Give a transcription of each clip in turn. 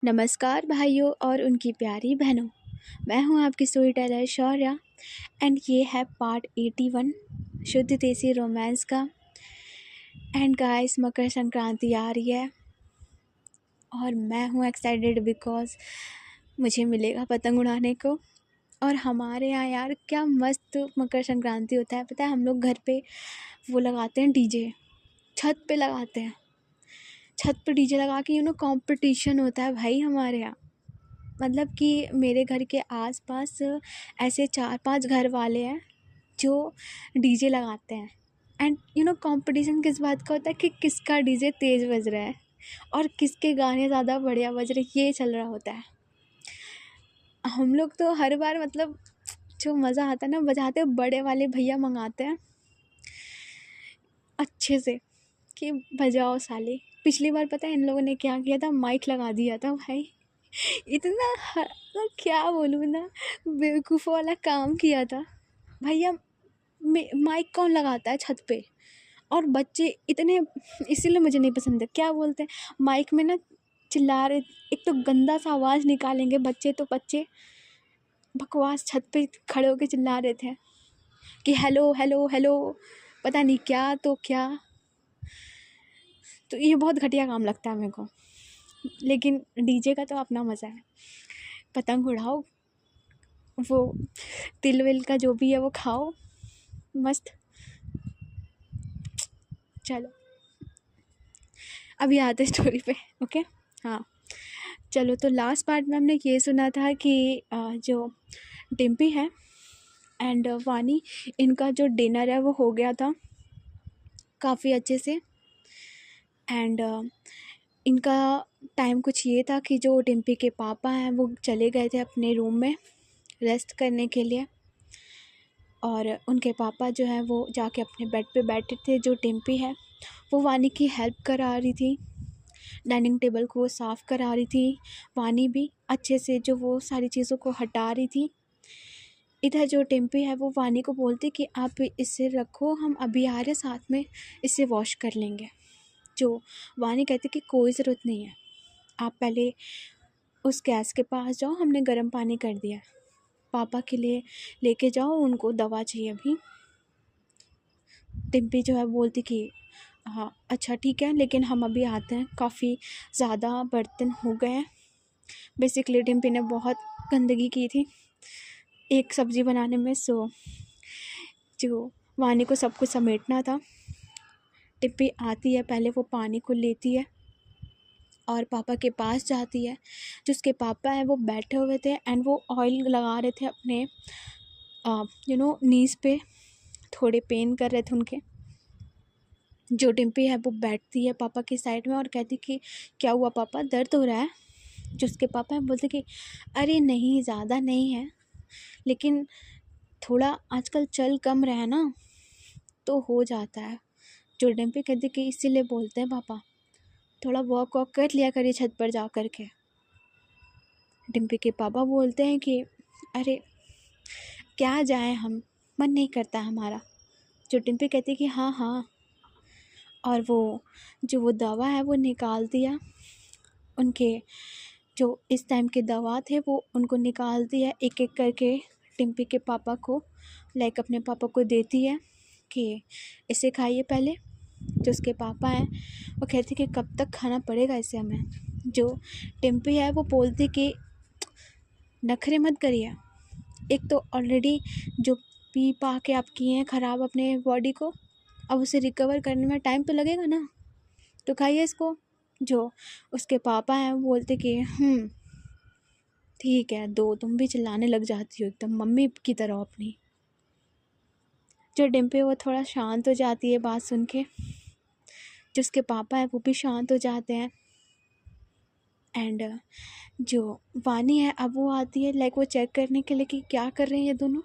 नमस्कार भाइयों और उनकी प्यारी बहनों। मैं हूं आपकी स्टोरी टेलर शौर्या एंड ये है पार्ट 81 शुद्ध देसी रोमांस का। एंड गाइस, मकर संक्रांति आ रही है और मैं हूं एक्साइटेड बिकॉज मुझे मिलेगा पतंग उड़ाने को। और हमारे यहाँ यार क्या मस्त मकर संक्रांति होता है। पता है, हम लोग घर पे वो लगाते हैं डीजे, छत पे लगाते हैं। छत पे डीजे लगा के कंपटीशन होता है भाई हमारे यहाँ। मतलब कि मेरे घर के आसपास ऐसे 4-5 घर वाले हैं जो डीजे लगाते हैं। एंड कंपटीशन किस बात का होता है कि किसका डीजे तेज़ बज रहा है और किसके गाने ज़्यादा बढ़िया बज रहे, ये चल रहा होता है। हम लोग तो हर बार मतलब जो मज़ा आता है ना, बजाते बड़े वाले भैया मंगाते हैं अच्छे से कि बजाओ साले। पिछली बार पता है इन लोगों ने क्या किया था, माइक लगा दिया था भाई। इतना तो क्या बोलूँ ना, बेवकूफ़ वाला काम किया था भैया। माइक कौन लगाता है छत पे? और बच्चे इतने, इसीलिए मुझे नहीं पसंद है। क्या बोलते हैं माइक में ना, चिल्ला रहे। एक तो गंदा सा आवाज़ निकालेंगे बच्चे, तो बच्चे बकवास छत पे खड़े होके चिल्ला रहे थे कि हेलो हेलो हेलो, पता नहीं क्या तो क्या। तो ये बहुत घटिया काम लगता है मेरे को। लेकिन डीजे का तो अपना मज़ा है। पतंग उड़ाओ, वो तिल विल का जो भी है वो खाओ, मस्त। चलो अभी आते स्टोरी पे। ओके, हाँ चलो। तो लास्ट पार्ट में हमने ये सुना था कि जो डिम्पी है एंड वानी, इनका जो डिनर है वो हो गया था काफ़ी अच्छे से। एंड इनका टाइम कुछ ये था कि जो डिम्पी के पापा हैं वो चले गए थे अपने रूम में रेस्ट करने के लिए। और उनके पापा जो हैं वो जाके अपने बेड पे बैठे थे। जो डिम्पी है वो वानी की हेल्प करा रही थी, डाइनिंग टेबल को साफ़ करा रही थी। वानी भी अच्छे से जो वो सारी चीज़ों को हटा रही थी। इधर जो डिम्पी है वो वानी को बोलती कि आप इसे रखो, हम अभी आ रहे साथ में इसे वॉश कर लेंगे। जो वानी कहती कि कोई ज़रूरत नहीं है, आप पहले उस गैस के पास जाओ, हमने गर्म पानी कर दिया है, पापा के लिए लेके जाओ, उनको दवा चाहिए अभी। डिम्पी जो है बोलती कि हाँ अच्छा ठीक है, लेकिन हम अभी आते हैं, काफ़ी ज़्यादा बर्तन हो गए हैं। बेसिकली डिम्पी ने बहुत गंदगी की थी एक सब्ज़ी बनाने में। सो जो वानी को सब कुछ समेटना था। डिम्पी आती है, पहले वो पानी को लेती है और पापा के पास जाती है। जो उसके पापा हैं वो बैठे हुए थे एंड वो ऑयल लगा रहे थे अपने नीज़ पे, थोड़े पेन कर रहे थे उनके। जो डिम्पी है वो बैठती है पापा की साइड में और कहती कि क्या हुआ पापा, दर्द हो रहा है? जो उसके पापा हैं बोलते कि अरे नहीं, ज़्यादा नहीं है, लेकिन थोड़ा आजकल चल कम रहा है ना, तो हो जाता है। जो डिम्पी कहती कि इसीलिए बोलते हैं पापा, थोड़ा वॉक वॉक कर लिया करिए छत पर जा कर के। डिम्पी के पापा बोलते हैं कि अरे क्या जाएं हम, मन नहीं करता हमारा। जो डिम्पी कहती कि हाँ हाँ, और वो दवा है वो निकाल दिया उनके, जो इस टाइम के दवा थे वो उनको निकाल दिया एक एक करके। डिम्पी के पापा को, लाइक अपने पापा को देती है कि इसे खाइए पहले। जो उसके पापा हैं वो कहते कि कब तक खाना पड़ेगा इसे हमें। जो डिम्पी है वो बोलती कि नखरे मत करिए, एक तो ऑलरेडी जो पी पा के आप किए हैं ख़राब अपने बॉडी को, अब उसे रिकवर करने में टाइम तो लगेगा ना, तो खाइए इसको। जो उसके पापा हैं वो बोलते कि ठीक है दो, तुम भी चिल्लाने लग जाती हो एकदम मम्मी की तरह अपनी। जो डिम्पी वो थोड़ा शांत हो जाती है बात सुन के। जो उसके पापा हैं वो भी शांत हो जाते हैं। एंड जो वानी है अब वो आती है, लाइक वो चेक करने के लिए कि क्या कर रहे हैं ये दोनों।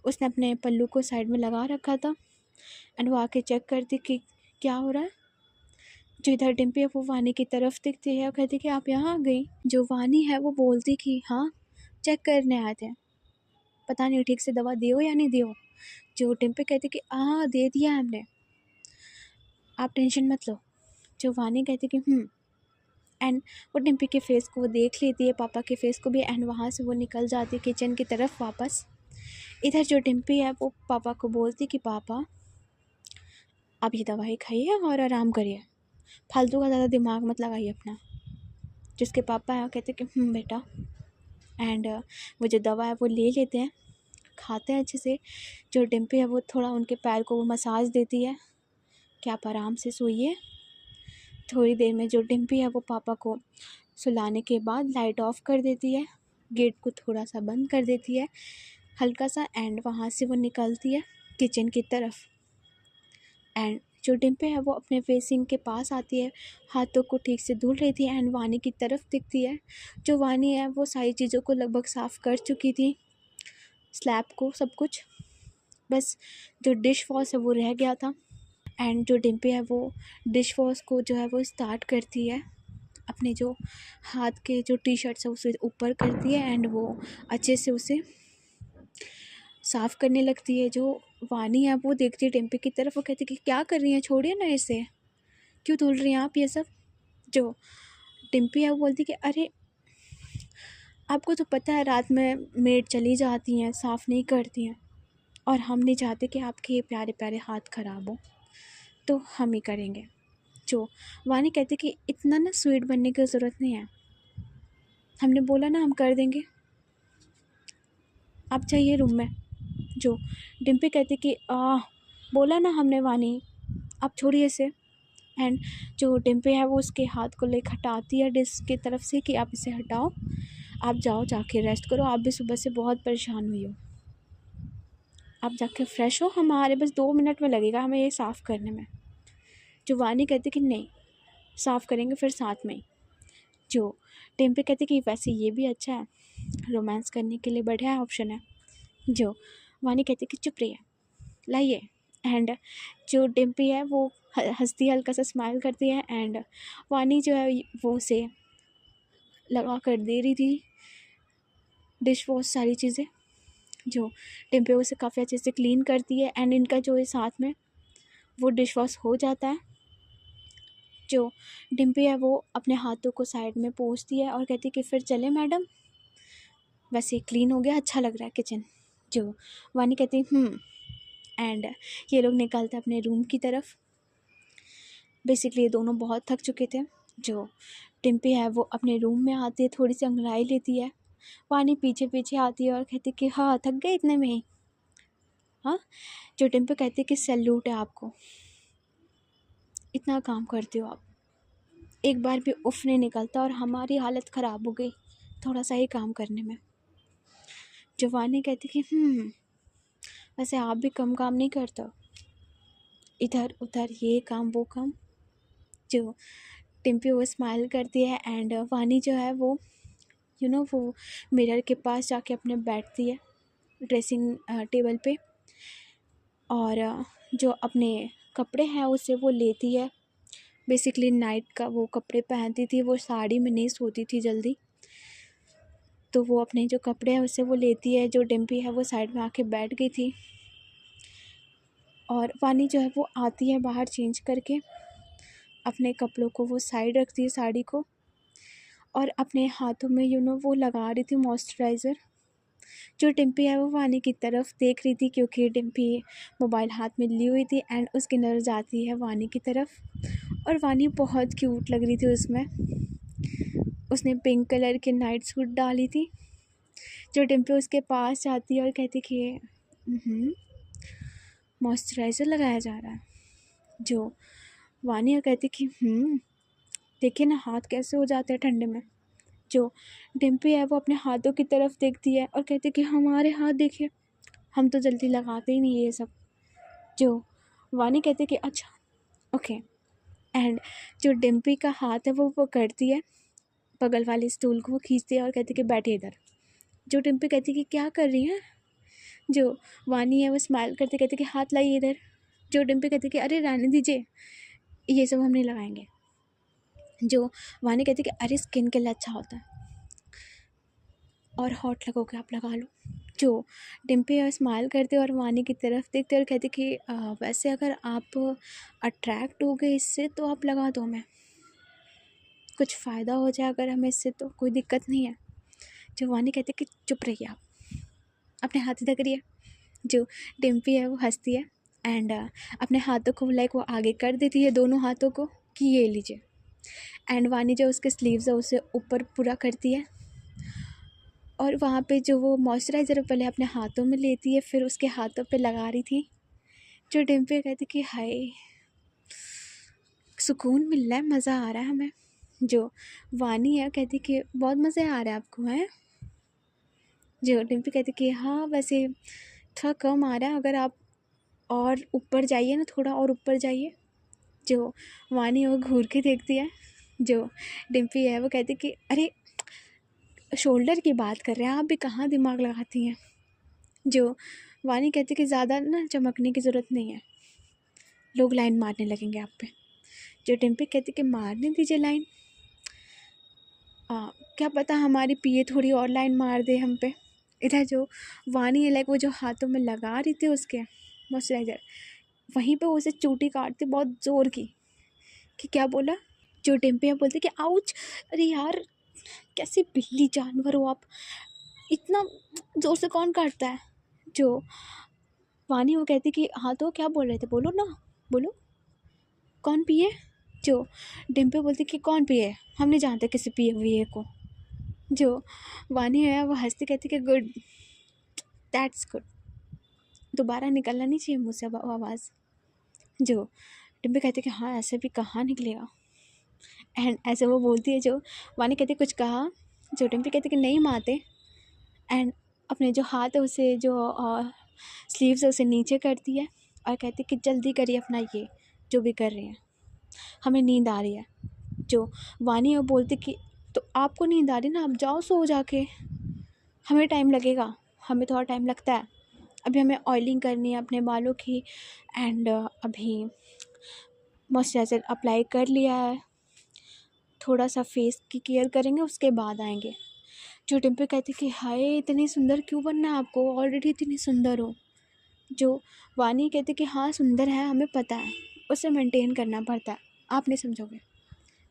उसने अपने पल्लू को साइड में लगा रखा था एंड वो आके चेक करती कि क्या हो रहा है। जो इधर डिम्पी है वो वानी की तरफ दिखती है और कहती कि आप यहाँ आ गई। जो वानी है वो बोलती कि हाँ चेक करने आए थे, पता नहीं ठीक से दवा दियो या नहीं दियो। जो डिम्पी कहती कि हाँ दे दिया हमने, आप टेंशन मत लो। जो वानी कहती कि एंड वो डिम्पी के फेस को वो देख लेती है, पापा के फेस को भी, एंड वहाँ से वो निकल जाती है किचन की तरफ वापस। इधर जो डिम्पी है वो पापा को बोलती कि पापा आप ये दवाई खाइए और आराम करिए, फालतू का ज़्यादा दिमाग मत लगाइए अपना। जिसके पापा है वो कहते कि बेटा, एंड वो जो दवा है वो ले लेते हैं, खाते हैं अच्छे से। जो डिम्पी है वो थोड़ा उनके पैर को वो मसाज देती है कि आप आराम से सोइए। थोड़ी देर में जो डिम्पी है वो पापा को सुलाने के बाद लाइट ऑफ कर देती है, गेट को थोड़ा सा बंद कर देती है हल्का सा, एंड वहाँ से वो निकलती है किचन की तरफ। एंड जो डिम्पी है वो अपने फेसिंग के पास आती है, हाथों को ठीक से धुल रही थी, एंड वानी की तरफ दिखती है। जो वानी है वो सारी चीज़ों को लगभग साफ़ कर चुकी थी, स्लैब को, सब कुछ, बस जो डिश वॉश है वो रह गया था। एंड जो डिम्पी है वो डिश वॉश को जो है वो स्टार्ट करती है, अपने जो हाथ के जो टी शर्ट्स है उसे ऊपर करती है, एंड वो अच्छे से उसे साफ़ करने लगती है। जो वानी है वो देखती है डिम्पी की तरफ, वो कहती है कि क्या कर रही हैं, छोड़िए ना इसे, क्यों धुल रही हैं आप ये सब। जो डिम्पी है वो बोलती कि अरे आपको तो पता है रात में मेड चली जाती हैं, साफ़ नहीं करती हैं, और हम नहीं चाहते कि आपके ये प्यारे प्यारे हाथ ख़राब हो, तो हम ही करेंगे। जो वानी कहती कि इतना ना स्वीट बनने की ज़रूरत नहीं है, हमने बोला ना हम कर देंगे, आप चाहिए रूम में। जो डिम्पी कहती कि बोला ना हमने वानी, आप छोड़िए इसे। एंड जो डिम्पी है वो उसके हाथ को लेकर हटाती है डिश की तरफ से कि आप इसे हटाओ, आप जाओ जाके रेस्ट करो, आप भी सुबह से बहुत परेशान हुई हो, आप जाके फ्रेश हो, हमारे बस 2 मिनट में लगेगा हमें ये साफ़ करने में। जो वानी कहती कि नहीं, साफ़ करेंगे फिर साथ में ही। जो डिम्पी कहती कि वैसे ये भी अच्छा है, रोमांस करने के लिए बढ़िया ऑप्शन है। जो वानी कहती कि चुप रहिए, लाइए। एंड जो डिम्पी है वो हंसती है, हल्का सा स्माइल करती है, एंड वानी जो है वो उसे लगा कर दे रही थी डिश वॉश सारी चीज़ें। जो डिम्पी उसे काफ़ी अच्छे से क्लीन करती है, एंड इनका जो है साथ में वो डिश वॉश हो जाता है। जो डिम्पी है वो अपने हाथों को साइड में पोंछती है और कहती कि फिर चले मैडम, वैसे क्लीन हो गया, अच्छा लग रहा है किचन। जो वानी कहती एंड ये लोग निकलते अपने रूम की तरफ। बेसिकली ये दोनों बहुत थक चुके थे। जो डिम्पी है वो अपने रूम में आती है, थोड़ी सी अंगड़ाई लेती है, वानी पीछे पीछे आती है और कहती कि हाँ थक गए इतने में ही। हाँ, जो डिम्पी कहती कि सैल्यूट है आपको, इतना काम करते हो आप, एक बार भी उफ नहीं निकलता, और हमारी हालत ख़राब हो गई थोड़ा सा ही काम करने में। जो वानी कहती कि वैसे आप भी कम काम नहीं करते, इधर उधर ये काम वो काम। जो डिम्पी वो स्माइल करती है, एंड वानी जो है वो वो मिरर के पास जाके अपने बैठती है ड्रेसिंग टेबल पे, और जो अपने कपड़े हैं उसे वो लेती है। बेसिकली नाइट का वो कपड़े पहनती थी, वो साड़ी में नहीं सोती थी जल्दी, तो वो अपने जो कपड़े हैं उसे वो लेती है। जो डिम्पी है वो साइड में आके बैठ गई थी, और वानी जो है वो आती है बाहर चेंज करके, अपने कपड़ों को वो साइड रखती है, साड़ी को, और अपने हाथों में वो लगा रही थी मॉइस्चराइज़र। जो डिम्पी है वो वानी की तरफ देख रही थी, क्योंकि डिम्पी मोबाइल हाथ में ली हुई थी, एंड उसकी नज़र जाती है वानी की तरफ, और वानी बहुत क्यूट लग रही थी उसमें, उसने पिंक कलर की नाइट सूट डाली थी। जो डिम्पी उसके पास जाती है और कहती कि मॉइस्चराइज़र लगाया जा रहा है। जो वानी कहती कि देखिए ना हाथ कैसे हो जाते हैं ठंडे में। जो डिम्पी है वो अपने हाथों की तरफ देखती है और कहती कि हमारे हाथ देखिए, हम तो जल्दी लगाते ही नहीं ये सब। जो वानी कहती कि अच्छा ओके, एंड जो डिम्पी का हाथ है वो पकड़ती है, बगल वाले स्टूल को वो खींचती है और कहती कि बैठे इधर। जो डिम्पी कहती कि क्या कर रही हैं। जो वानी है वो स्माइल करते कहती कि हाथ लाइए इधर। जो डिम्पी कहती कि अरे रहने दीजिए, ये सब हम नहीं लगाएंगे। जो वानी कहती कि अरे स्किन के लिए अच्छा होता है, और हॉट लगोगे आप लगा लो। जो डिम्पी स्माइल करते और वानी की तरफ देखते और कहते कि वैसे अगर आप अट्रैक्ट हो गए इससे तो आप लगा दो मैं। कुछ फ़ायदा हो जाए अगर हमें इससे तो कोई दिक्कत नहीं है। जो वानी कहती है कि चुप रहिए आप, अपने हाथ इधर करिए। जो डिम्पी है वो हंसती है एंड अपने हाथों को लाइक वो आगे कर देती है, दोनों हाथों को, कि ये लीजिए। एंड वानी जो उसके स्लीव्स है उसे ऊपर पूरा करती है और वहाँ पे जो वो मॉइस्चराइज़र पहले अपने हाथों में लेती है, फिर उसके हाथों पे लगा रही थी। जो डिम्पी कहती कि हाय सुकून मिल रहा है, मज़ा आ रहा है हमें। जो वानी है कहती कि बहुत मज़े आ रहा है आपको, हैं? जो डिम्पी कहती कि हाँ वैसे थोड़ा कम आ रहा है, अगर आप और ऊपर जाइए ना, थोड़ा और ऊपर जाइए। जो वानी वो घूर के देखती है। जो डिम्पी है वो कहती कि अरे शोल्डर की बात कर रहे हैं, आप भी कहाँ दिमाग लगाती हैं। जो वानी कहती कि ज़्यादा ना चमकने की ज़रूरत नहीं है, लोग लाइन मारने लगेंगे आप पे। जो डिम्पी कहती कि मारने दीजिए लाइन, क्या पता हमारी पिए थोड़ी और लाइन मार दे हम पे। इधर जो वानी है लाइक वो जो हाथों में लगा रही थी उसके मॉइस्चराइज़र, वहीं पे उसे चूटी काटती बहुत ज़ोर की। कि क्या बोला? जो डिम्पी है बोलती कि आउच, अरे यार कैसी बिल्ली जानवर हो आप, इतना ज़ोर से कौन काटता है। जो वानी वो कहती कि हाँ तो क्या बोल रहे थे, बोलो ना, बोलो कौन पिए। जो डिम्पी बोलती कि कौन पिए, हम नहीं जानते किसी पिए हुए को। जो वानी है वो हंसती कहती कि गुड, दैट्स गुड, दोबारा निकलना नहीं चाहिए मुझसे आवाज़। जो डिम्पी कहती कि हाँ ऐसे भी कहाँ निकलेगा। एंड ऐसे वो बोलती है। जो वानी कहती कुछ कहा। जो डिम्पी कहती कि नहीं मारते। एंड अपने जो हाथ है उसे जो स्लीव्स है उसे नीचे करती है और कहती कि जल्दी करिए अपना ये जो भी कर रहे हैं, हमें नींद आ रही है। जो वानी वो बोलती कि तो आपको नींद आ रही ना, आप जाओ सो जाके, हमें टाइम लगेगा, हमें थोड़ा टाइम लगता है, अभी हमें ऑयलिंग करनी है अपने बालों की। एंड अभी मॉइस्चराइज़र अप्लाई कर लिया है, थोड़ा सा फेस की केयर करेंगे उसके बाद आएंगे। जो डिम्पल कहती कि हाय इतनी सुंदर क्यों बनना है आपको, ऑलरेडी इतनी सुंदर हो। जो वानी कहती कि हाँ सुंदर है, हमें पता है, उसे मेंटेन करना पड़ता है, आप नहीं समझोगे।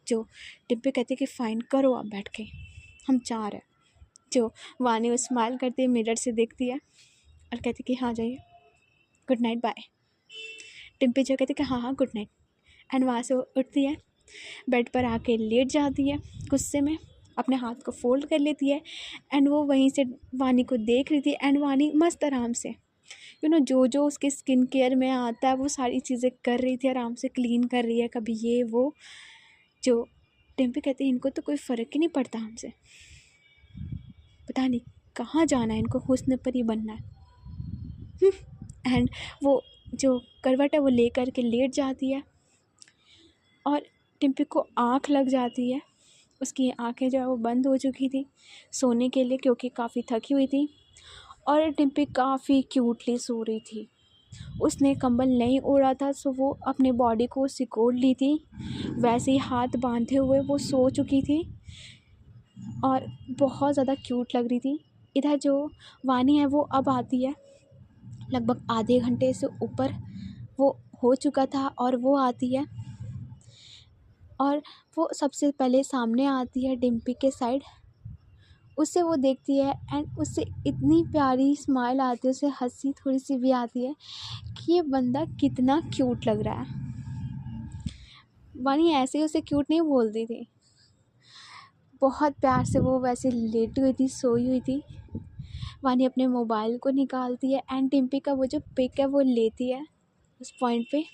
जो डिम्पल कहती कि फ़ाइन करो आप बैठ के, हम चार हैं। जो वानी वो स्माइल करती है, मिरर से देखती है और कहती कि हाँ जाइए, गुड नाइट बाय। डिम्पल जो कहती कि हाँ हाँ गुड नाइट। एंड वहाँ से वो उठती है, बेड पर आके लेट जाती है, गुस्से में अपने हाथ को फोल्ड कर लेती है। एंड वो वहीं से वानी को देख रही थी। एंड वानी मस्त आराम से जो जो उसके स्किन केयर में आता है वो सारी चीज़ें कर रही थी, आराम से क्लीन कर रही है, कभी ये वो। जो डिम्पी कहती है इनको तो कोई फ़र्क ही नहीं पड़ता हमसे, पता नहीं कहाँ जाना है इनको, हुस्न पर ही बनना है। एंड वो जो करवट है वो ले कर के लेट जाती है और डिम्पी को आँख लग जाती है। उसकी आंखें जो है वो बंद हो चुकी थी सोने के लिए, क्योंकि काफ़ी थकी हुई थी और डिम्पी काफ़ी क्यूटली सो रही थी। उसने कंबल नहीं ओढ़ा था, सो वो अपने बॉडी को सिकोड़ ली थी, वैसे ही हाथ बांधे हुए वो सो चुकी थी और बहुत ज़्यादा क्यूट लग रही थी। इधर जो वानी है वो अब आती है, लगभग आधे घंटे से ऊपर वो हो चुका था और वो आती है और वो सबसे पहले सामने आती है डिम्पी के साइड। उससे वो देखती है एंड उससे इतनी प्यारी स्माइल आती है, उसे हंसी थोड़ी सी भी आती है कि ये बंदा कितना क्यूट लग रहा है। वानी ऐसे ही उसे क्यूट नहीं बोलती थी, बहुत प्यार से वो वैसे लेटी हुई थी, सोई हुई थी। वानी अपने मोबाइल को निकालती है एंड डिम्पी का वो जो पिक है वो लेती है उस पॉइंट पे।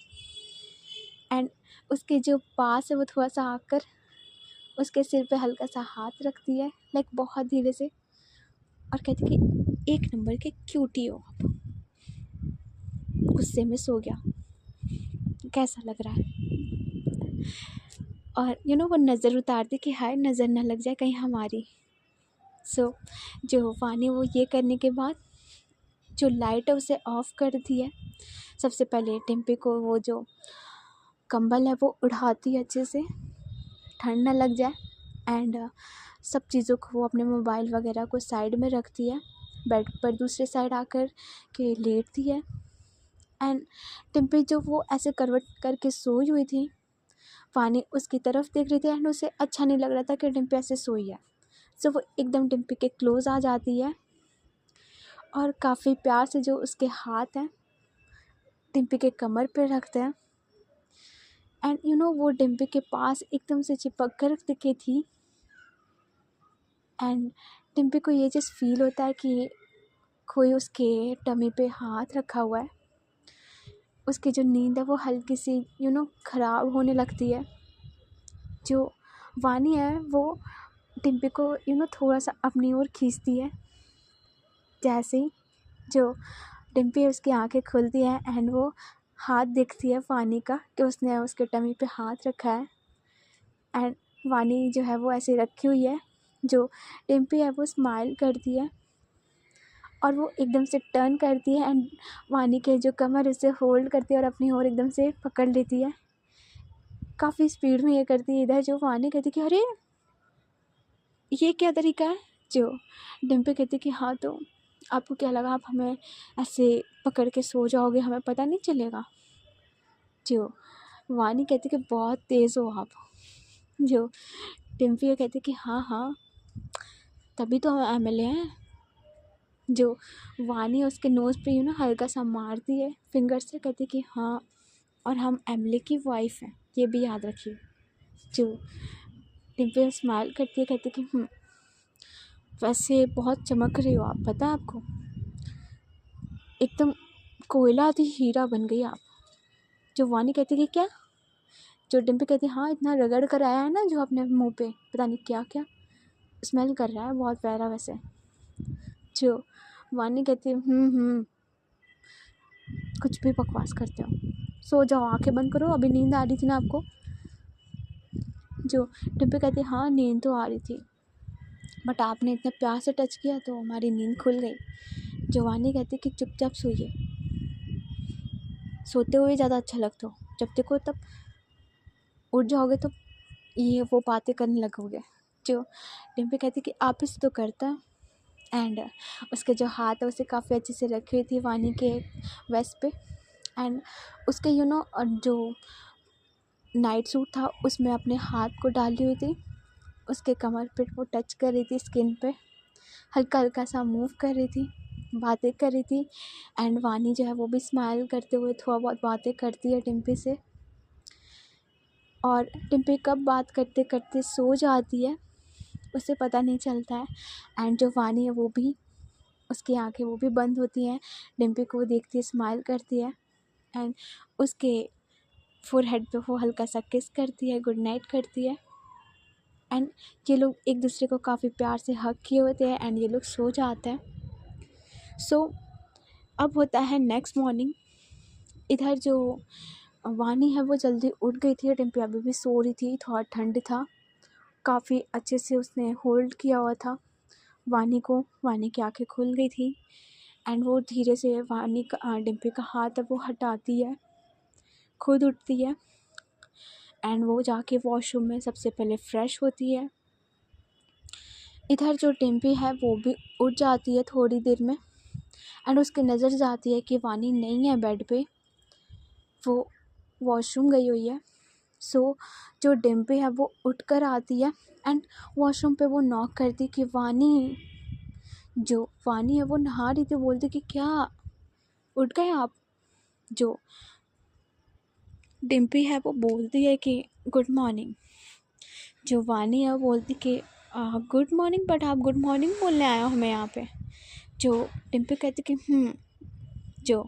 एंड उसके जो पास है वो थोड़ा सा आकर उसके सिर पे हल्का सा हाथ रखती है, लाइक बहुत धीरे से, और कहती कि एक नंबर के क्यूटी हो आप। गुस्से में सो गया, कैसा लग रहा है। और वो नज़र उतारती कि हाय नज़र ना लग जाए कहीं हमारी। सो जो वानी वो ये करने के बाद जो लाइट है उसे ऑफ़ कर दी है। सबसे पहले डिम्पी को वो जो कंबल है वो उड़ाती है अच्छे से, ठंड ना लग जाए। एंड सब चीज़ों को वो अपने मोबाइल वगैरह को साइड में रखती है, बेड पर दूसरे साइड आकर के लेटती है। एंड डिम्पी जो वो ऐसे करवट करके सोई हुई थी, वानी उसकी तरफ देख रही थी एंड उसे अच्छा नहीं लग रहा था कि डिम्पी ऐसे सोई है। सो वो एकदम डिम्पी के क्लोज आ जाती है और काफ़ी प्यार से जो उसके हाथ हैं डिम्पी के कमर पे रखते हैं एंड वो डिम्पी के पास एकदम से चिपक कर दिखी थी एंड डिम्पी को ये चीज़ फील होता है कि कोई उसके टमी पे हाथ रखा हुआ है। उसकी जो नींद है वो हल्की सी ख़राब होने लगती है। जो वानी है वो डिम्पी को थोड़ा सा अपनी ओर खींचती है। जैसे ही जो डिम्पी उसकी आंखें खुलती हैं एंड वो हाथ देखती है वानी का कि उसने उसके टमी पे हाथ रखा है एंड वानी जो है वो ऐसे रखी हुई है। जो डिम्पी है वो स्माइल करती है और वो एकदम से टर्न करती है एंड वानी के जो कमर उसे होल्ड करती है और अपनी ओर एकदम से पकड़ लेती है। काफ़ी स्पीड में ये करती है। इधर जो वानी कहती कि अरे ये क्या तरीका है। जो डिम्पी कहती कि हाँ तो आपको क्या लगा आप हमें ऐसे पकड़ के सो जाओगे, हमें पता नहीं चलेगा। जो वानी कहती कि बहुत तेज़ हो आप। जो डिम्पी कहती कि हाँ हाँ तभी तो हम एमएलए हैं। जो वानी उसके नोज़ पे हल्का सा मारती है फिंगर से, कहती कि हाँ और हम एमएलए की वाइफ हैं, ये भी याद रखिए। जो डिम्पल स्माइल करती है, कहती कि वैसे बहुत चमक रही हो आप, पता है आपको, एकदम कोयला थी हीरा बन गई आप। जो वानी कहती कि क्या। जो डिम्पल कहती हाँ इतना रगड़ कर आया है ना जो अपने मुंह पे, पता नहीं क्या क्या स्मेल कर रहा है, बहुत प्यारा वैसे। जो वानी कहती कुछ भी बकवास करते हो, सो जाओ, आंखें बंद करो, अभी नींद आ रही थी ना आपको। जो डिम्पल कहती हाँ नींद तो आ रही थी बट आपने इतना प्यार से टच किया तो हमारी नींद खुल गई। जो वानी कहती कि चुपचाप सोइए, सोते हुए ज़्यादा अच्छा लगता हो, जब देखो तब उठ जाओगे तो ये वो बातें करने लगोगे। जो डिम्पल कहती कि आप इसे तो करता एंड उसके जो हाथ है उसे काफ़ी अच्छे से रखी हुई थी वानी के वेस्ट पे एंड उसके जो नाइट सूट था उसमें अपने हाथ को डाली हुई थी, उसके कमर पे वो टच कर रही थी, स्किन पे हल्का हल्का सा मूव कर रही थी, बातें कर रही थी एंड वानी जो है वो भी स्माइल करते हुए थोड़ा बहुत बातें करती है डिम्पी से। और डिम्पी कब बात करते करते सो जाती है उसे पता नहीं चलता है एंड जो वानी है वो भी, उसकी आंखें वो भी बंद होती हैं, डिम्पी को देखती है, स्माइल करती है एंड उसके फोरहेड पे वो हल्का सा किस करती है, गुड नाइट करती है एंड ये लोग एक दूसरे को काफ़ी प्यार से हग किए होते हैं एंड ये लोग सो जाते हैं। सो अब होता है नेक्स्ट मॉर्निंग। इधर जो वानी है वो जल्दी उठ गई थी, डिम्पी अभी भी सो रही थी, थोड़ा ठंड था, काफ़ी अच्छे से उसने होल्ड किया हुआ था वानी को। वानी की आंखें खुल गई थी एंड वो धीरे से वानी का डिम्पी का हाथ है वो हटाती है, खुद उठती है एंड वो जाके वॉशरूम में सबसे पहले फ़्रेश होती है। इधर जो डिम्पी है वो भी उठ जाती है थोड़ी देर में एंड उसकी नज़र जाती है कि वानी नहीं है बेड पे, वो वॉशरूम गई हुई है। सो जो डिम्पी है वो उठ कर आती है एंड वॉशरूम पे वो नॉक करती कि वानी। जो वानी है वो नहा रही थी, बोलती कि क्या उठ गए आप। जो डिम्पी है वो बोलती है कि गुड मॉर्निंग। जो वानी है वो बोलती कि गुड मॉर्निंग, बट आप गुड मॉर्निंग बोलने आए हो हमें यहाँ पे। जो डिम्पी कहती कि जो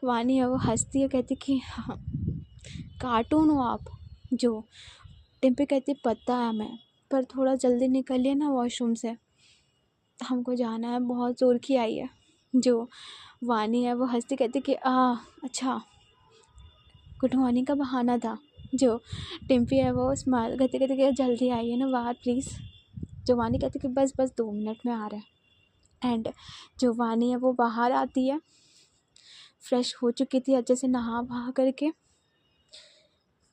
वानी है वो हंसती है, कहती कि हाँ कार्टून हो आप। जो डिम्पी कहती पता है मैं, पर थोड़ा जल्दी निकलिए ना वॉशरूम से, हमको जाना है, बहुत ज़ोर की आई है। जो वानी है वो हंसती कहती कि अच्छा गुड मॉर्निंग का बहाना था। जो डिम्पी है वो स्माइल करते कहते कि जल्दी आइए ना बाहर प्लीज़। जो वानी कहती कि बस 2 मिनट में आ रहा है एंड जो वानी है वो बाहर आती है, फ्रेश हो चुकी थी अच्छे से नहा वहा करके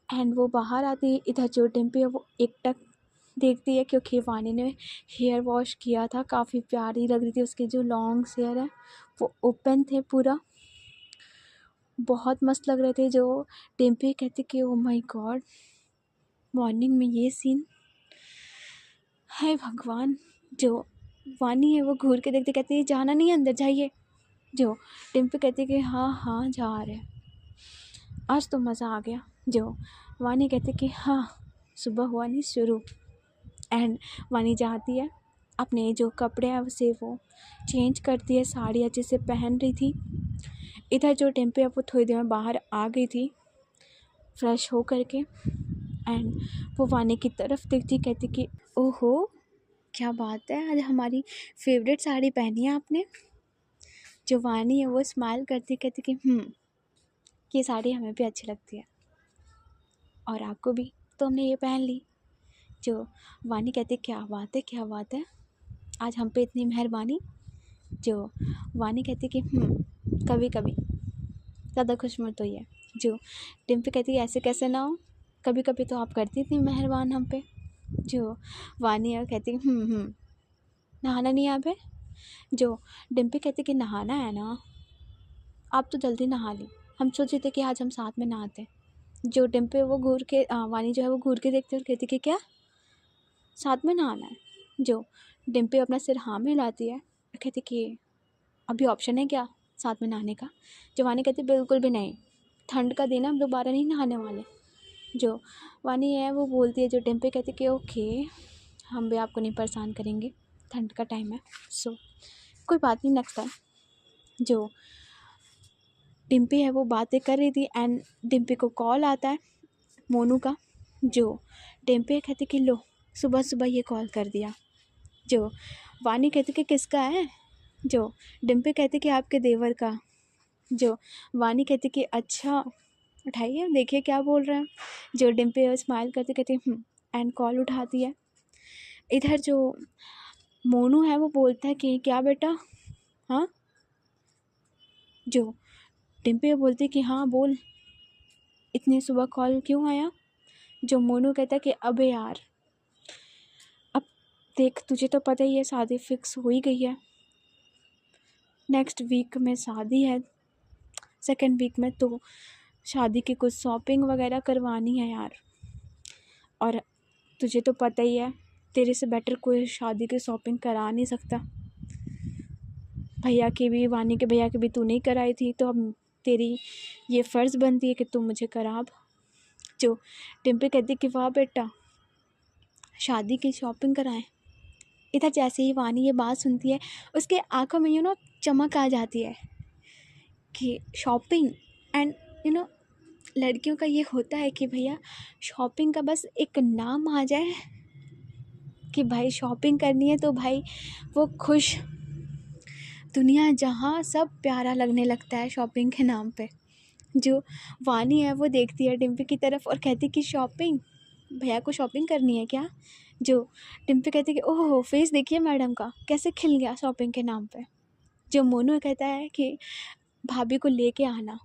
एंड वो बाहर आती है। इधर जो डिम्पी है वो एकटक देखती है क्योंकि वानी ने हेयर वॉश किया था, काफ़ी प्यारी लग रही थी, उसके जो लॉन्ग हेयर है वो ओपन थे पूरा, बहुत मस्त लग रहे थे। जो डिम्पी कहती कि ओ माय गॉड मॉर्निंग में ये सीन, हाय भगवान। जो वानी है वो घूर के देखते कहती है जाना नहीं है अंदर, जाइए। जो डिम्पी कहती है कि हाँ हाँ जा रहे हैं, आज तो मज़ा आ गया। जो वानी कहती कि हाँ सुबह हुआ नहीं शुरू। एंड वानी जाती है, अपने जो कपड़े हैं उसे वो चेंज करती है, साड़ी अच्छे से पहन रही थी। इधर जो डिम्पी है वो थोड़ी देर में बाहर आ गई थी फ्रेश हो करके। एंड वो वानी की तरफ देखती कहती कि ओहो क्या बात है, आज हमारी फेवरेट साड़ी पहनी है आपने। जो वानी है वो स्माइल करती कहती कि ये साड़ी हमें भी अच्छी लगती है और आपको भी, तो हमने ये पहन ली। जो वानी कहती क्या बात है, क्या बात है, आज हम पे इतनी मेहरबानी। जो वानी कहती कि कभी कभी, ज़्यादा खुश मत होइए। जो डिम्पी कहती ऐसे कैसे ना हो, कभी कभी तो आप करती इतनी मेहरबान हम पे। जो वानी है कहती नहाना नहीं यहाँ पे। जो डिम्पी कहती कि नहाना है ना, आप तो जल्दी नहा ली, हम सोचे थे कि आज हम साथ में नहाते। जो डिम्पी वो घूर के वानी जो है वो घूर के देखती और कहती कि क्या साथ में नहाना है। जो डिम्पी अपना सिर हाँ में हिलाती है, कहती कि अभी ऑप्शन है क्या साथ में नहाने का। जो वानी कहती बिल्कुल भी नहीं, ठंड का दिन है, हम दोबारा नहीं नहाने वाले। जो वानी है वो बोलती है, जो डिम्पी कहती कि ओके हम भी आपको नहीं परेशान करेंगे, ठंड का टाइम है, सो कोई बात नहीं नेक्स्ट टाइम। जो डिम्पी है वो बातें कर रही थी एंड डिम्पी को कॉल आता है मोनू का। जो डिम्पी कहती कि लो सुबह सुबह ये कॉल कर दिया। जो वानी कहती कि किसका है। जो डिम्पी कहती कि आपके देवर का। जो वानी कहती कि अच्छा उठाइए देखिए क्या बोल रहे हैं। जो डिम्पी स्माइल करती कहती एंड कॉल उठाती है। इधर जो मोनू है वो बोलता है कि क्या बेटा, हाँ। जो डिम्पी बोलती है कि हाँ बोल, इतनी सुबह कॉल क्यों आया। जो मोनू कहता है कि अबे यार अब देख तुझे तो पता ही है शादी फिक्स हो ही गई है, नेक्स्ट वीक में शादी है, सेकेंड वीक में, तो शादी की कुछ शॉपिंग वगैरह करवानी है यार, और तुझे तो पता ही है तेरे से बेटर कोई शादी की शॉपिंग करा नहीं सकता। भैया की भी, वानी के भैया की भी तू नहीं कराई थी, तो अब तेरी ये फ़र्ज़ बनती है कि तू मुझे करा। जो डिम्पी कहती कि वाह बेटा शादी की शॉपिंग कराएं। इधर जैसे ही वानी ये बात सुनती है उसके आंखों में चमक आ जाती है कि शॉपिंग। एंड लड़कियों का ये होता है कि भैया शॉपिंग का बस एक नाम आ जाए कि भाई शॉपिंग करनी है, तो भाई वो खुश, दुनिया जहाँ सब प्यारा लगने लगता है शॉपिंग के नाम पे। जो वानी है वो देखती है डिम्पी की तरफ और कहती कि शॉपिंग, भैया को शॉपिंग करनी है क्या। जो डिम्पी कहती कि ओह फेस देखिए मैडम का कैसे खिल गया शॉपिंग के नाम पे। जो मोनू कहता है कि भाभी को लेके आना,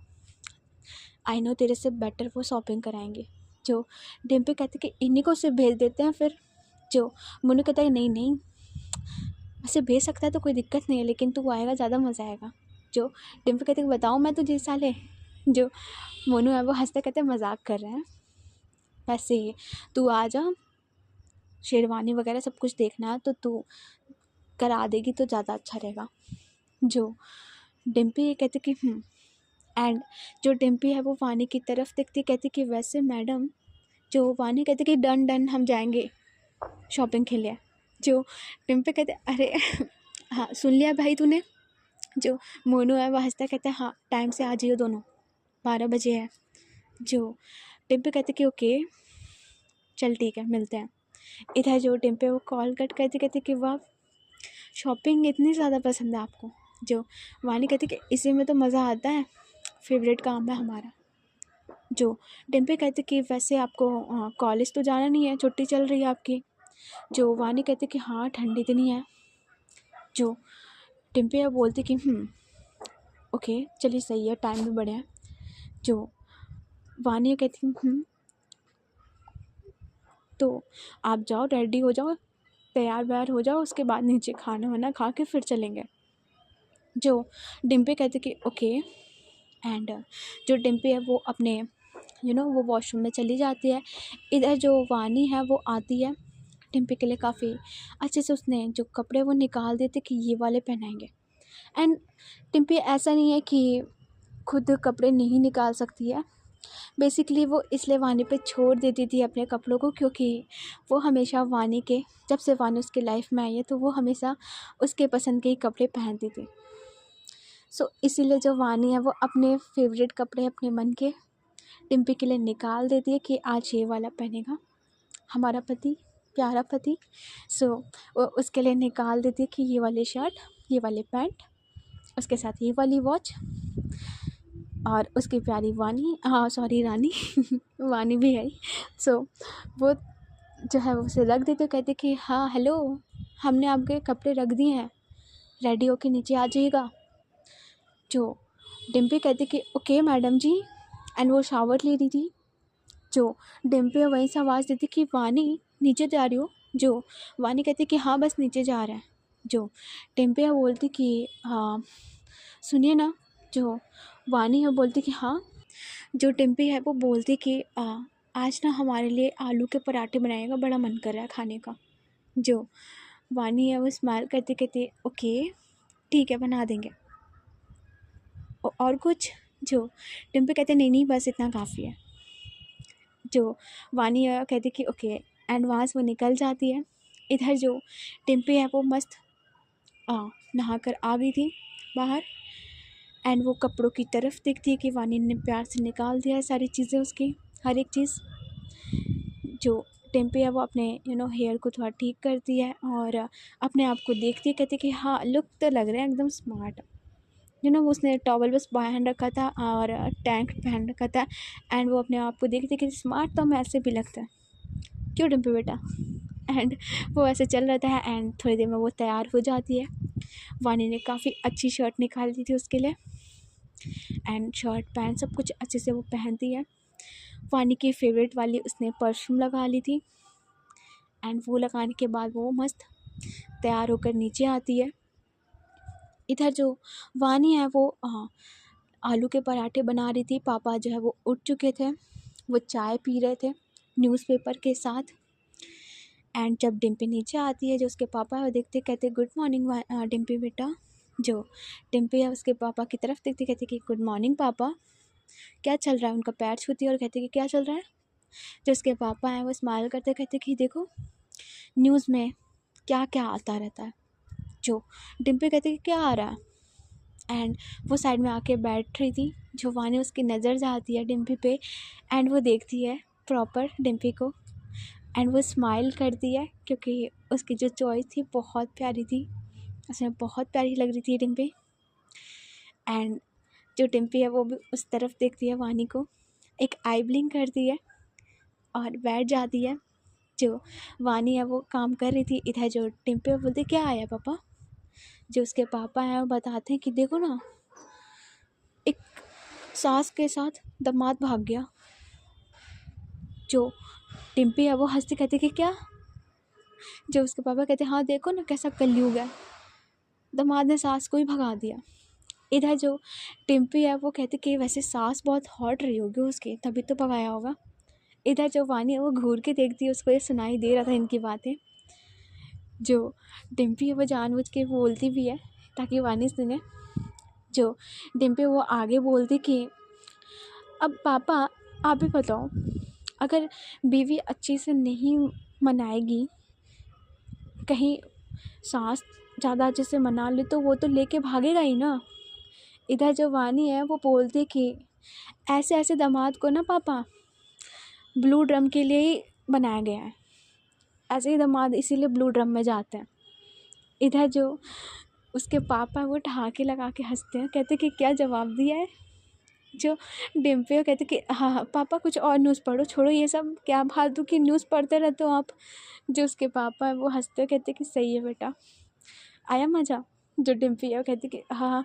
आई नो तेरे से बेटर वो शॉपिंग कराएंगे। जो डिम्पी कहती कि इन्हीं को सिर्फ भेज देते हैं फिर। जो मोनू कहता है नहीं नहीं वैसे भेज सकता है तो कोई दिक्कत नहीं है, लेकिन तू आएगा ज़्यादा मज़ा आएगा। जो डिम्पी कहती है बताऊँ मैं तुझे साले। जो मोनू है वो हंसते कहते मजाक कर रहे हैं, वैसे तू आ जा, शेरवानी वगैरह सब कुछ देखना है तो तू करा देगी तो ज़्यादा अच्छा रहेगा। जो डिम्पी कहती कि एंड जो डिम्पी है वो वानी की तरफ देखती कहती कि वैसे मैडम। जो वानी कहती कि डन डन हम जाएंगे शॉपिंग के लिए। जो डिम्पी कहते अरे हाँ सुन लिया भाई तूने। जो मोनू है वह हंसता कहता है हाँ टाइम से आ जाइए दोनों, 12 बजे है। जो डिम्पी कहती कि ओके चल ठीक है मिलते हैं। इधर जो डिम्पी वो कॉल कट करती कहती कि वाह शॉपिंग इतनी ज़्यादा पसंद है आपको। जो वानी कहती कि इसी में तो मज़ा आता है, फेवरेट काम है हमारा। जो डिम्पी कहती कि वैसे आपको कॉलेज तो जाना नहीं है, छुट्टी चल रही है आपकी। जो वानी कहती कि हाँ ठंडी दिन ही है। जो डिम्पी बोलती कि ओके चलिए सही है, टाइम भी बढ़िया है। जो वानी कहती तो आप जाओ रेडी हो जाओ, तैयार व्यार हो जाओ, उसके बाद नीचे खाना वाना खा के फिर चलेंगे। जो डिम्पी कहती कि ओके। एंड जो डिम्पी है वो अपने वो वॉशरूम में चली जाती है। इधर जो वानी है वो आती है, टिम्पी के लिए काफ़ी अच्छे से उसने जो कपड़े वो निकाल देते कि ये वाले पहनाएंगे। एंड टिम्पी ऐसा नहीं है कि खुद कपड़े नहीं निकाल सकती है, बेसिकली वो इसलिए वानी पे छोड़ देती थी अपने कपड़ों को, क्योंकि वो हमेशा वानी के, जब से वानी उसके लाइफ में आई है तो वो हमेशा उसके पसंद के ही कपड़े पहनती थी। सो इसीलिए जो वानी है वो अपने फेवरेट कपड़े अपने मन के टिम्पी के लिए निकाल देती है कि आज ये वाला पहनेगा हमारा पति, प्यारा पति। सो वो उसके लिए निकाल देती है कि ये वाली शर्ट, ये वाली पैंट, उसके साथ ये वाली वॉच, और उसकी प्यारी वानी, हाँ सॉरी रानी वानी भी है। सो वो जो है वो उसे रख देते, कहते कि हाँ हेलो, हमने आपके कपड़े रख दिए हैं, रेडी होके नीचे आ जाइएगा। जो डिम्पी कहती कि ओके मैडम जी, एंड वो शावर ले रही थी। जो डिम्पी वहीं से आवाज़ देती कि वानी नीचे जा रही हो। जो वानी कहती कि हाँ बस नीचे जा रहा है। जो डिम्पी बोलती कि हाँ सुनिए ना। जो वानी है बोलती कि हाँ। जो टिम्पी है वो बोलती कि आज ना हमारे लिए आलू के पराठे बनाएगा, बड़ा मन कर रहा है खाने का। जो वानी है वो स्माइल करते कहते ओके ठीक है बना देंगे, और कुछ। जो टिम्पी कहते नहीं नहीं बस इतना काफ़ी है। जो वानी कहती कि ओके, एंड वहाँ से वो निकल जाती है। इधर जो टिम्पी है वो मस्त नहा कर आ गई थी बाहर, एंड वो कपड़ों की तरफ देखती है कि वानी ने प्यार से निकाल दिया है सारी चीज़ें उसकी, हर एक चीज़। जो टिम्पी है वो अपने हेयर को थोड़ा ठीक करती है और अपने आप को देखती है, कहती है कि हाँ लुक तो लग रहा है एकदम स्मार्ट। उसने टॉवल बस पहन रखा था और टैंक पहन रखा था, एंड वो अपने आप को देखती है कि स्मार्ट तो हमें ऐसे भी लगता है, क्यों टिम्पी बेटा। एंड वो ऐसे चल रहा था, एंड थोड़ी देर में वो तैयार हो जाती है। वानी ने काफ़ी अच्छी शर्ट निकाल दी थी उसके लिए, एंड शर्ट पैंट सब कुछ अच्छे से वो पहनती है। वानी की फेवरेट वाली उसने परफ्यूम लगा ली थी, एंड वो लगाने के बाद वो मस्त तैयार होकर नीचे आती है। इधर जो वानी है वो आलू के पराठे बना रही थी। पापा जो है वो उठ चुके थे, वो चाय पी रहे थे न्यूज़पेपर के साथ। एंड जब डिम्पी नीचे आती है, जो उसके पापा है वो देखते कहते गुड मॉर्निंग डिम्पी बेटा। जो डिम्पी है उसके पापा की तरफ देखती कहती कि गुड मॉर्निंग पापा, क्या चल रहा है। उनका पैर छूती है और कहते कि क्या चल रहा है। जो उसके पापा हैं वो स्माइल करते कहते कि देखो न्यूज़ में क्या क्या आता रहता है। जो डिम्पी कहती कि क्या आ रहा है, एंड वो साइड में आके बैठ रही थी। जो वानी उसकी नज़र जाती है डिम्पी पे, एंड वो देखती है प्रॉपर डिम्पी को, एंड वो स्माइल करती है क्योंकि उसकी जो चॉइस थी बहुत प्यारी थी, उसमें बहुत प्यारी लग रही थी डिम्पी। एंड जो डिम्पी है वो भी उस तरफ देखती है वानी को, एक आई ब्लिंक करती है और बैठ जाती है। जो वानी है वो काम कर रही थी। इधर जो डिम्पी बोलती क्या आया पापा। जो उसके पापा हैं वो बताते हैं कि देखो ना एक सास के साथ दामाद भाग गया। जो डिम्पी है वो हंसती कहती कि क्या। जो उसके पापा कहते हाँ देखो ना कैसा कलयुग है, दामाद ने सास को ही भगा दिया। इधर जो डिम्पी है वो कहती कि वैसे सास बहुत हॉट रही होगी उसकी, तभी तो भगाया होगा। इधर जो वानी है वो घूर के देखती है, उसको ये सुनाई दे रहा था इनकी बातें। जो डिम्पी है वो जानबूझ के बोलती भी है ताकि वानी सुने। जो डिम्पी वो आगे बोलती कि अब पापा आप ही बताओ, अगर बीवी अच्छी से नहीं मनाएगी, कहीं सास ज़्यादा अच्छे से मना ले तो वो तो लेके भागेगा ही ना। इधर जो वानी है वो बोलती कि ऐसे ऐसे दामाद को ना पापा ब्लू ड्रम के लिए ही बनाया गया है, ऐसे ही दामाद इसीलिए ब्लू ड्रम में जाते हैं। इधर जो उसके पापा वो ठहाके लगा के हंसते हैं, कहते कि क्या जवाब दिया है। जो डिम्पी कहते कि हाँ हाँ पापा कुछ और न्यूज़ पढ़ो, छोड़ो ये सब क्या फालतू की न्यूज़ पढ़ते रहते हो आप। जो उसके पापा है वो हंसते कहते कि सही है बेटा, आया मज़ा। जो डिम्पी है वो कहती कि हाँ हाँ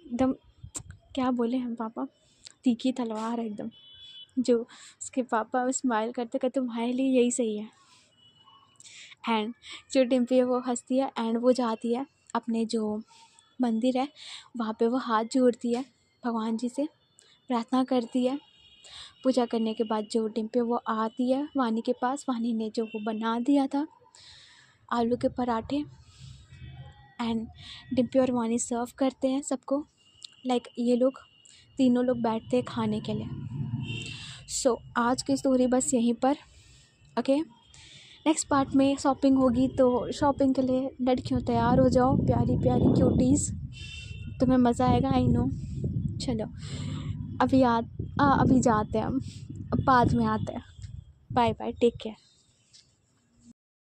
एकदम, क्या बोले हम पापा, तीखी तलवार है एकदम। जो उसके पापा स्माइल करते कहते तुम्हारे लिए यही सही है। एंड जो डिम्पी है वो हंसती है, एंड वो जाती है अपने जो मंदिर है वहाँ पे वो हाथ जोड़ती है, भगवान जी से प्रार्थना करती है। पूजा करने के बाद जो डिम्पी वो आती है वानी के पास। वानी ने जो वो बना दिया था आलू के पराठे, एंड डिम्पी और वानी सर्व करते हैं सबको। लाइक ये लोग तीनों लोग बैठते हैं खाने के लिए। सो आज की स्टोरी बस यहीं पर। ओके, नेक्स्ट पार्ट में शॉपिंग होगी, तो शॉपिंग के लिए लड़कियों तैयार हो जाओ, प्यारी प्यारी क्यूटीज़, तुम्हें मज़ा आएगा, आई नो। चलो अभी जाते हैं हम, अब बाद में आते हैं। Bye bye, take care.